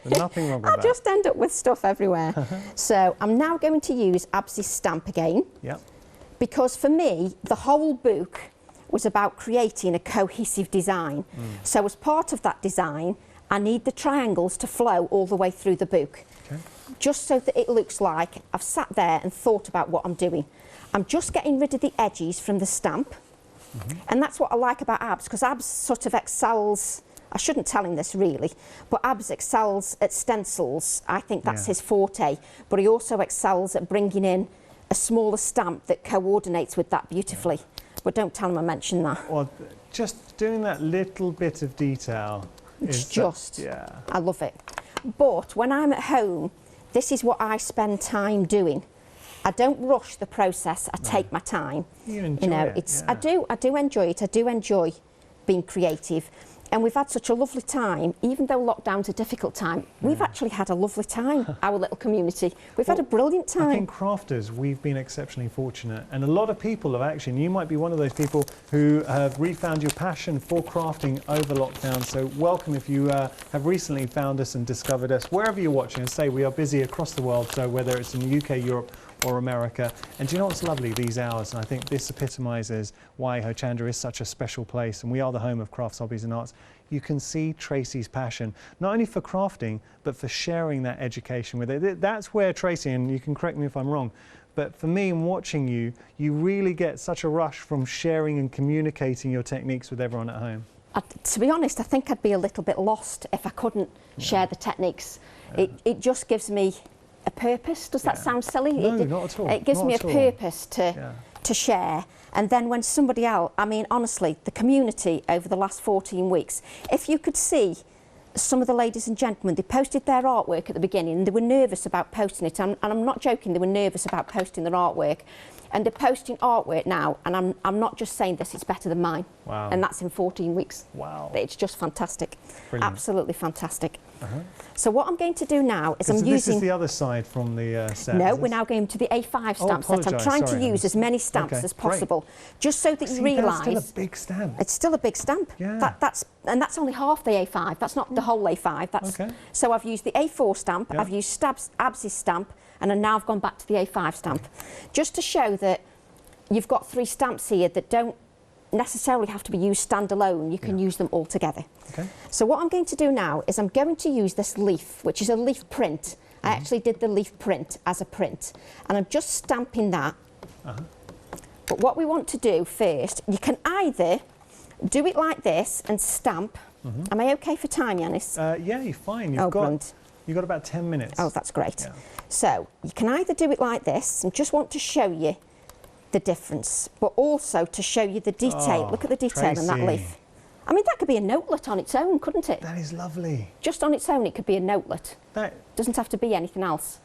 A: Nothing wrong with that.
B: I just end up with stuff everywhere. So I'm now going to use Absy's stamp again.
A: Yep.
B: Because for me, the whole book was about creating a cohesive design. So as part of that design, I need the triangles to flow all the way through the book.
A: Okay.
B: Just so that it looks like I've sat there and thought about what I'm doing. I'm just getting rid of the edges from the stamp. And that's what I like about Abs, because Abs sort of excels, I shouldn't tell him this really, but Abs excels at stencils. I think that's his forte, but he also excels at bringing in a smaller stamp that coordinates with that beautifully. But don't tell him I mentioned that.
A: Well, just doing that little bit of detail.
B: It's just, I love it. But when I'm at home, this is what I spend time doing. I don't rush the process. I take my time.
A: You enjoy it.
B: I do enjoy it. I do enjoy being creative. And we've had such a lovely time, even though lockdown's a difficult time. We've actually had a lovely time, our little community. We've had a brilliant time.
A: I think crafters, we've been exceptionally fortunate. And a lot of people have actually, and you might be one of those people who have refound your passion for crafting over lockdown. So welcome if you have recently found us and discovered us, wherever you're watching. And say we are busy across the world, so whether it's in the UK, Europe, or America. And do you know what's lovely, these hours? And I think this epitomises why Hochanda is such a special place, and we are the home of crafts, hobbies and arts. You can see Tracy's passion, not only for crafting, but for sharing that education with it. That's where Tracy, and you can correct me if I'm wrong, but for me, in watching you, you really get such a rush from sharing and communicating your techniques with everyone at home.
B: To be honest, I think I'd be a little bit lost if I couldn't share the techniques. It just gives me a purpose. Does that sound silly?
A: No, not at all.
B: It gives me a purpose to share. And then when somebody else, I mean, honestly, the community over the last 14 weeks, if you could see some of the ladies and gentlemen, they posted their artwork at the beginning and they were nervous about posting it. And I'm not joking, they were nervous about posting their artwork. And they're posting artwork now, and I'm not just saying this, it's better than mine.
A: Wow.
B: And that's in 14 weeks.
A: Wow.
B: It's just fantastic.
A: Brilliant.
B: Absolutely fantastic. So what I'm going to do now is I'm using...
A: This is the other side from the set.
B: No, we're now going to the A5 stamp set. I'm trying to use as many stamps as possible, just so that you realise...
A: That's still a big stamp.
B: It's still a big stamp.
A: Yeah.
B: That's only half the A5. That's not the whole A5. That's, so I've used the A4 stamp, I've used Absy's stamp, and then now I've gone back to the A5 stamp. Just to show that you've got 3 stamps here that don't necessarily have to be used standalone. You can use them all together. Okay. So what I'm going to do now is I'm going to use this leaf, which is a leaf print. I actually did the leaf print as a print, and I'm just stamping that. But what we want to do first, you can either do it like this and stamp. Am I okay for time, Yanis?
A: Yeah, you're fine. You've got about 10 minutes.
B: Oh, that's great. So you can either do it like this and just want to show you the difference, but also to show you the detail. Look at the detail in that leaf. I mean, that could be a notelet on its own, couldn't it?
A: That is lovely.
B: Just on its own, it could be a notelet. That doesn't have to be anything else.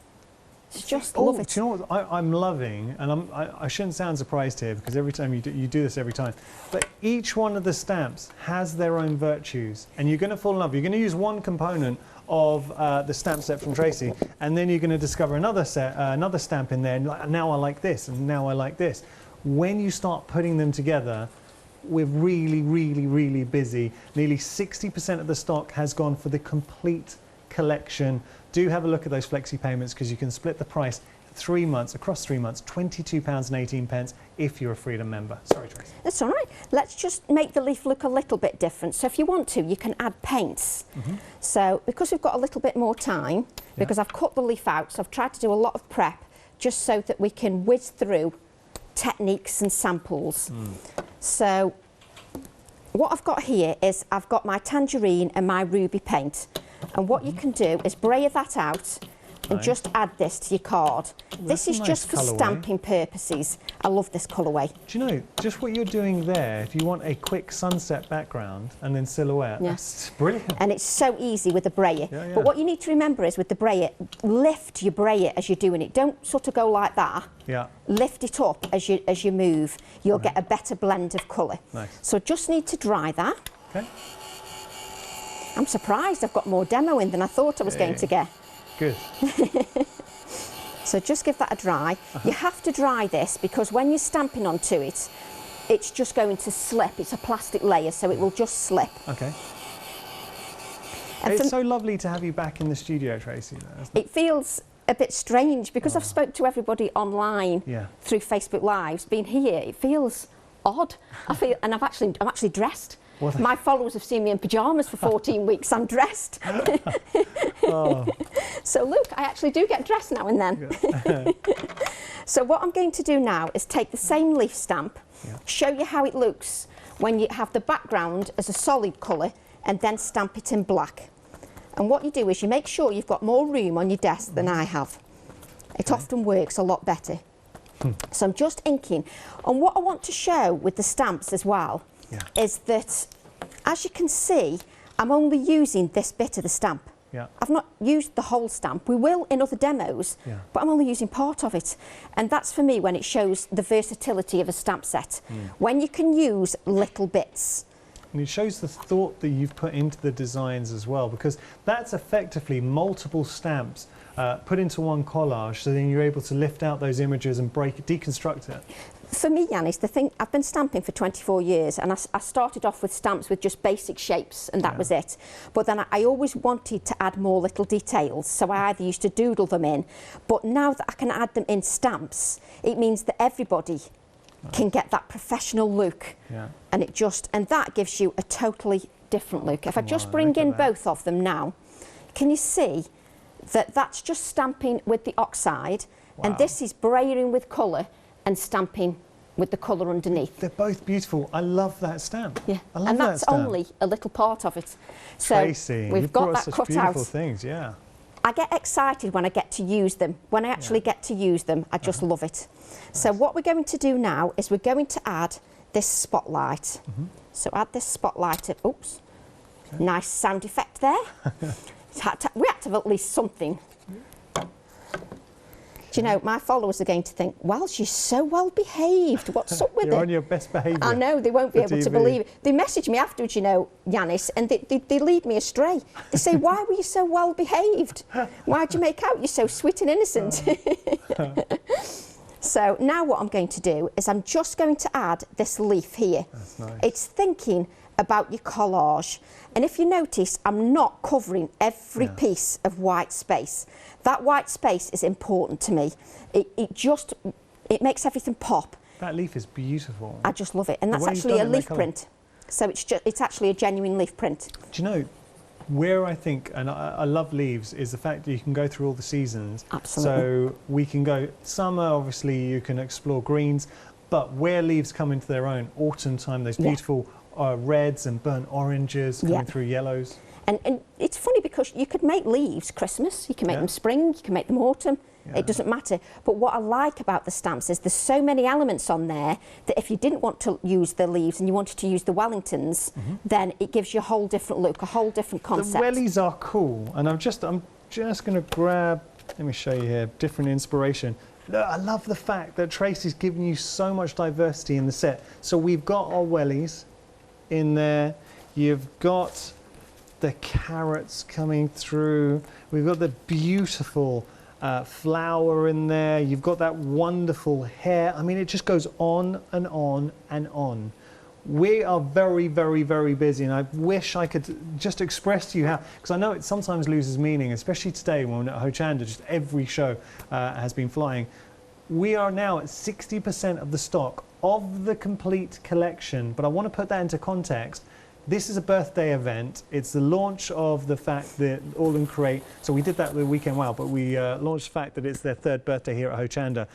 B: It's just lovely.
A: Do you know what I'm loving, and I shouldn't sound surprised here because every time you do this every time, but each one of the stamps has their own virtues, and you're going to fall in love. You're going to use one component of the stamp set from Tracy, and then you're going to discover another stamp in there, and now I like this, and now I like this. When you start putting them together, we're really, really, really busy. Nearly 60% of the stock has gone for the complete collection. Do have a look at those flexi payments because you can split the price 3 months, across 3 months, £22.18 if you're a Freedom member. Sorry, Tracy.
B: That's all right. Let's just make the leaf look a little bit different. So if you want to, you can add paints. So because we've got a little bit more time, because I've cut the leaf out, so I've tried to do a lot of prep just so that we can whiz through techniques and samples. So what I've got here is I've got my tangerine and my ruby paint. And what you can do is brayer that out and just add this to your card. This is just for stamping purposes. I love this colourway.
A: Do you know, just what you're doing there, if you want a quick sunset background and then silhouette, that's brilliant.
B: And it's so easy with the brayer. But what you need to remember is with the brayer, lift your brayer as you're doing it. Don't sort of go like that. Lift it up as you move. You'll get a better blend of colour. So just need to dry that. I'm surprised I've got more demo in than I thought I was going to get.
A: Good.
B: So just give that a dry. You have to dry this because when you're stamping onto it, it's just going to slip. It's a plastic layer, so it will just slip. And
A: it's so lovely to have you back in the studio, Tracy.
B: It feels a bit strange because I've spoke to everybody online through Facebook Lives. Being here, it feels odd. And I'm actually dressed. Well, my followers have seen me in pyjamas for 14 weeks. I'm dressed.
A: Oh.
B: So look, I actually do get dressed now and then. Yeah. So what I'm going to do now is take the same leaf stamp, show you how it looks when you have the background as a solid colour, and then stamp it in black. And what you do is you make sure you've got more room on your desk than I have. It often works a lot better. So I'm just inking. And what I want to show with the stamps as well is that, as you can see, I'm only using this bit of the stamp.
A: Yeah.
B: I've not used the whole stamp. We will in other demos, but I'm only using part of it. And that's for me when it shows the versatility of a stamp set, when you can use little bits.
A: And it shows the thought that you've put into the designs as well, because that's effectively multiple stamps put into one collage, so then you're able to lift out those images and deconstruct it. For
B: me, Yanis, the thing, I've been stamping for 24 years, and I started off with stamps with just basic shapes, and that was it. But then I always wanted to add more little details, so I either used to doodle them in. But now that I can add them in stamps, it means that everybody can get that professional look, and that gives you a totally different look. If I just bring in both of them now, can you see that that's just stamping with the oxide, and this is brayering with colour and stamping with the colour underneath.
A: They're both beautiful. I love that stamp.
B: Yeah,
A: I love
B: and that's only a little part of it. So
A: Tracy,
B: we've got that cut out.
A: Beautiful things, yeah.
B: I get excited when I get to use them. When I actually get to use them, I just love it. So what we're going to do now is we're going to add this spotlight. So add this spotlight. Oops, nice sound effect there. We had to have at least something. Do you know, my followers are going to think, well, she's so well behaved. What's up with
A: You're on your best behaviour.
B: I know, they won't be able to believe it. They message me afterwards, you know, Yanis, and they lead me astray. They say, why were you so well behaved? Why'd you make out you're so sweet and innocent? So now what I'm going to do is I'm just going to add this leaf here.
A: That's nice.
B: It's thinking about your collage. And if you notice, I'm not covering every piece of white space. That white space is important to me. It makes everything pop.
A: That leaf is beautiful.
B: I just love it. And that's actually a leaf print. So it's actually a genuine leaf print.
A: Do you know, where I think, and I love leaves, is the fact that you can go through all the seasons.
B: Absolutely.
A: So we can go summer, obviously you can explore greens, but where leaves come into their own, autumn time, those beautiful reds and burnt oranges coming through yellows.
B: And it's funny because you could make leaves Christmas, you can make them spring, you can make them autumn, it doesn't matter. But what I like about the stamps is there's so many elements on there that if you didn't want to use the leaves and you wanted to use the Wellingtons, then it gives you a whole different look, a whole different concept.
A: The wellies are cool, and I'm just going to grab, let me show you here, different inspiration. Look, I love the fact that Tracy's given you so much diversity in the set. So we've got our wellies in there, you've got the carrots coming through, we've got the beautiful flower in there, you've got that wonderful hair. I mean, it just goes on and on and on. We are very, very, very busy, and I wish I could just express to you how, because I know it sometimes loses meaning, especially today when we're at Hochanda, just every show has been flying. We are now at 60% of the stock of the complete collection, but I want to put that into context. This is a birthday event. It's the launch of the fact that AALL Create, so we did that the weekend well, but we launched the fact that it's their 3rd birthday here at Hochanda.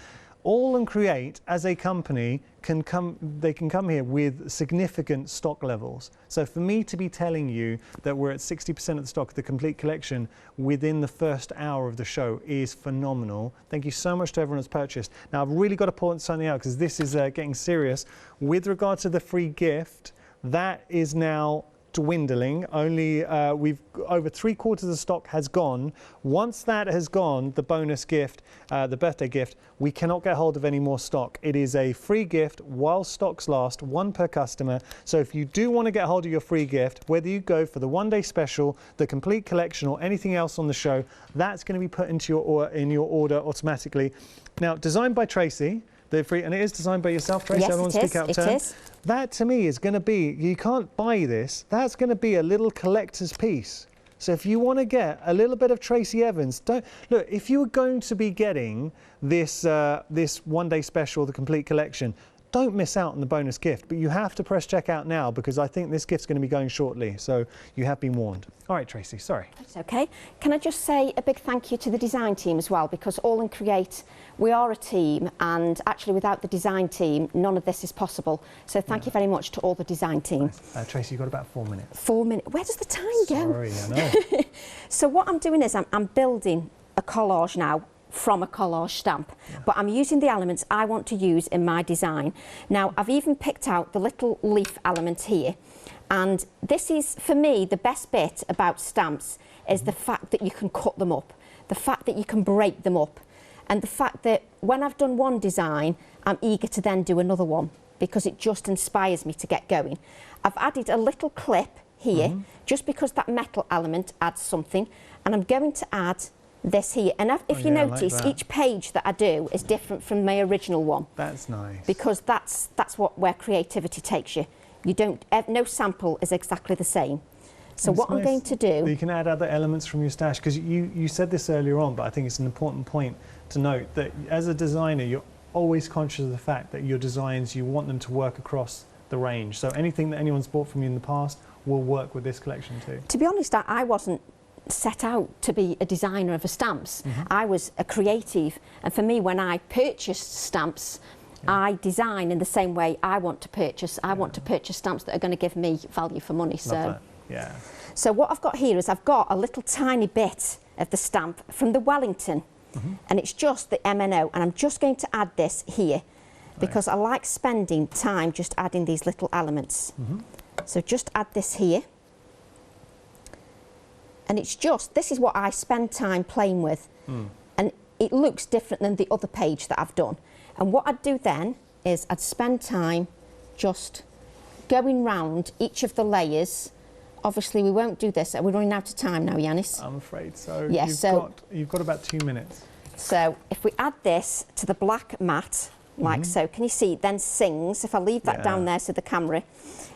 A: AALL Create, as a company, can come here with significant stock levels. So for me to be telling you that we're at 60% of the stock of the complete collection within the first hour of the show is phenomenal. Thank you so much to everyone that's purchased. Now, I've really got to point something out because this is getting serious. With regard to the free gift, that is now dwindling. Only we've over 3/4 of the stock has gone. Once that has gone, the bonus gift, the birthday gift, we cannot get hold of any more stock. It is a free gift while stocks last, 1 per customer. So if you do want to get hold of your free gift, whether you go for the one-day special, the complete collection, or anything else on the show, that's going to be put into your order automatically. Now, designed by Tracy. And it is designed by yourself, Tracy.
B: Yes,
A: I don't want to speak out of turn. That to me is going to be, you can't buy this, that's going to be a little collector's piece. So if you want to get a little bit of Tracey Evans, don't look. If you were going to be getting this this one-day special, the complete collection, don't miss out on the bonus gift. But you have to press checkout now because I think this gift's going to be going shortly. So you have been warned. All right, Tracy. Sorry.
B: That's okay. Can I just say a big thank you to the design team as well, because All in Create, we are a team, and actually without the design team, none of this is possible. So thank you very much to all the design team.
A: Nice. Tracy, you've got about 4 minutes.
B: 4 minutes. Where does the time go?
A: Sorry, I know.
B: So what I'm doing is I'm building a collage now from a collage stamp, but I'm using the elements I want to use in my design. Now I've even picked out the little leaf element here, and this is for me the best bit about stamps is the fact that you can cut them up, the fact that you can break them up, and the fact that when I've done one design I'm eager to then do another one because it just inspires me to get going. I've added a little clip here just because that metal element adds something, and I'm going to add this here, and if you notice, like each page that I do is different from my original one.
A: That's nice.
B: Because that's where creativity takes you. You don't, no sample is exactly the same. So what I'm going to do...
A: You can add other elements from your stash, because you said this earlier on, but I think it's an important point to note that as a designer, you're always conscious of the fact that your designs, you want them to work across the range. So anything that anyone's bought from you in the past will work with this collection too.
B: To be honest, I wasn't set out to be a designer of stamps. I was a creative, and for me, when I purchased stamps, I design in the same way I want to purchase. I want to purchase stamps that are going to give me value for money.
A: Love that.
B: So what I've got here is I've got a little tiny bit of the stamp from the Wellington, and it's just the MNO, and I'm just going to add this here because I like spending time just adding these little elements. So just add this here. And it's just, this is what I spend time playing with. And it looks different than the other page that I've done. And what I'd do then is I'd spend time just going round each of the layers. Obviously we won't do this, we're running out of time now, Yanis.
A: I'm afraid so.
B: Yes,
A: you've got about 2 minutes.
B: So if we add this to the black mat, like so, can you see it then sings? If I leave that down there to the camera,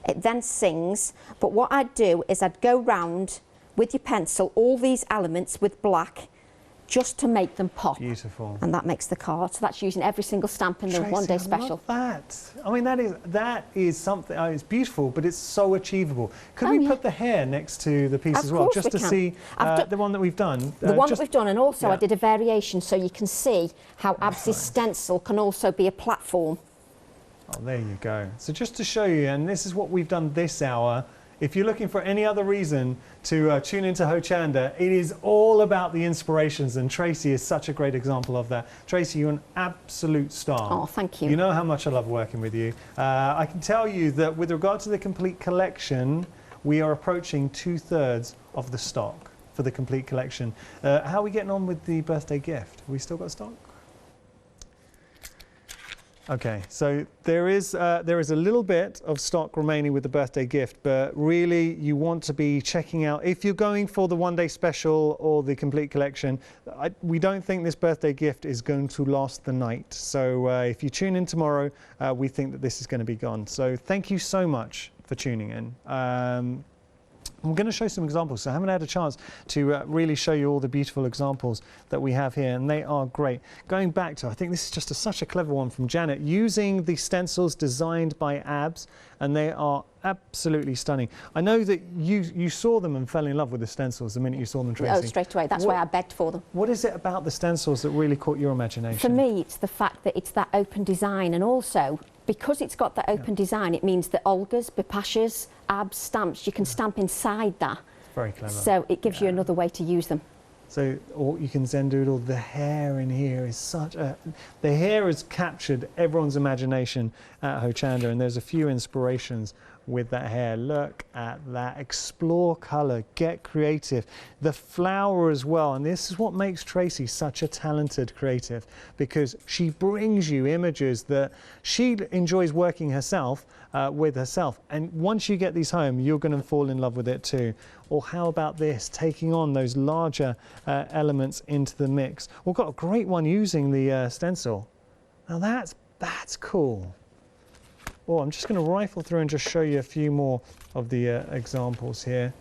B: it then sings. But what I'd do is I'd go round with your pencil all these elements with black just to make them pop.
A: Beautiful.
B: And that makes the card. So that's using every single stamp in the
A: Tracy,
B: one-day special.
A: I love that. I mean, that is something, it's beautiful, but it's so achievable. Could we put the hair next to the piece as well, just to see the one that we've done?
B: The one that we've done, and also I did a variation so you can see how Absy's stencil can also be a platform.
A: Oh, there you go. So just to show you, and this is what we've done this hour. If you're looking for any other reason to tune into Hochanda, it is all about the inspirations, and Tracy is such a great example of that. Tracy, you're an absolute star.
B: Oh, thank you.
A: You know how much I love working with you. I can tell you that with regard to the complete collection, we are approaching 2/3 of the stock for the complete collection. How are we getting on with the birthday gift? Have we still got stock? Okay, so there is a little bit of stock remaining with the birthday gift, but really you want to be checking out, if you're going for the one-day special or the complete collection, we don't think this birthday gift is going to last the night. So if you tune in tomorrow, we think that this is going to be gone. So thank you so much for tuning in. I'm going to show some examples, so I haven't had a chance to really show you all the beautiful examples that we have here, and they are great. Going back to, I think this is just such a clever one from Janet, using the stencils designed by Abs, and they are absolutely stunning. I know that you saw them and fell in love with the stencils the minute you saw them, Tracy.
B: Oh, straight away. That's why I begged for them.
A: What is it about the stencils that really caught your imagination?
B: For me, it's the fact that it's that open design, and also because it's got that open design, it means that Olga's, Bipasha's, Abs stamps, you can stamp inside that.
A: Very clever.
B: So it gives you another way to use them.
A: So, or you can Zen doodle. The hair in here is such a... The hair has captured everyone's imagination at Hochanda, and there's a few inspirations with that hair. Look at that. Explore colour. Get creative. The flower as well. And this is what makes Tracy such a talented creative, because she brings you images that she enjoys working herself with herself. And once you get these home, you're going to fall in love with it too. Or how about this, taking on those larger elements into the mix. We've got a great one using the stencil. Now that's cool. Oh, I'm just going to rifle through and just show you a few more of the examples here.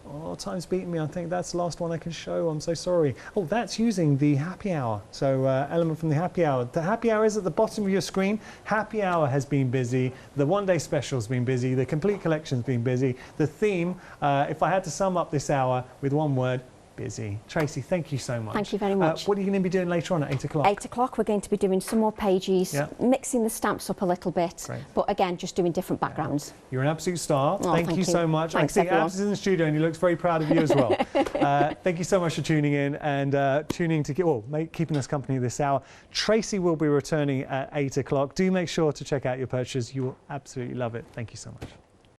A: Oh, time's beating me. I think that's the last one I can show. I'm so sorry. Oh, that's using the happy hour. So element from the happy hour. The happy hour is at the bottom of your screen. Happy hour has been busy. The one-day special's been busy. The complete collection's been busy. The theme, if I had to sum up this hour with one word, busy. Tracy, thank you so much.
B: Thank you very much.
A: What are you going to be doing later on at 8 o'clock?
B: 8 o'clock, we're going to be doing some more pages, mixing the stamps up a little bit,
A: Great.
B: but again, just doing different backgrounds.
A: You're an absolute star.
B: Oh,
A: thank you so much.
B: Thanks,
A: I can see Abs is in the studio and he looks very proud of you as well. Thank you so much for tuning in and keeping us company this hour. Tracy will be returning at 8 o'clock. Do make sure to check out your purchase. You will absolutely love it. Thank you so much.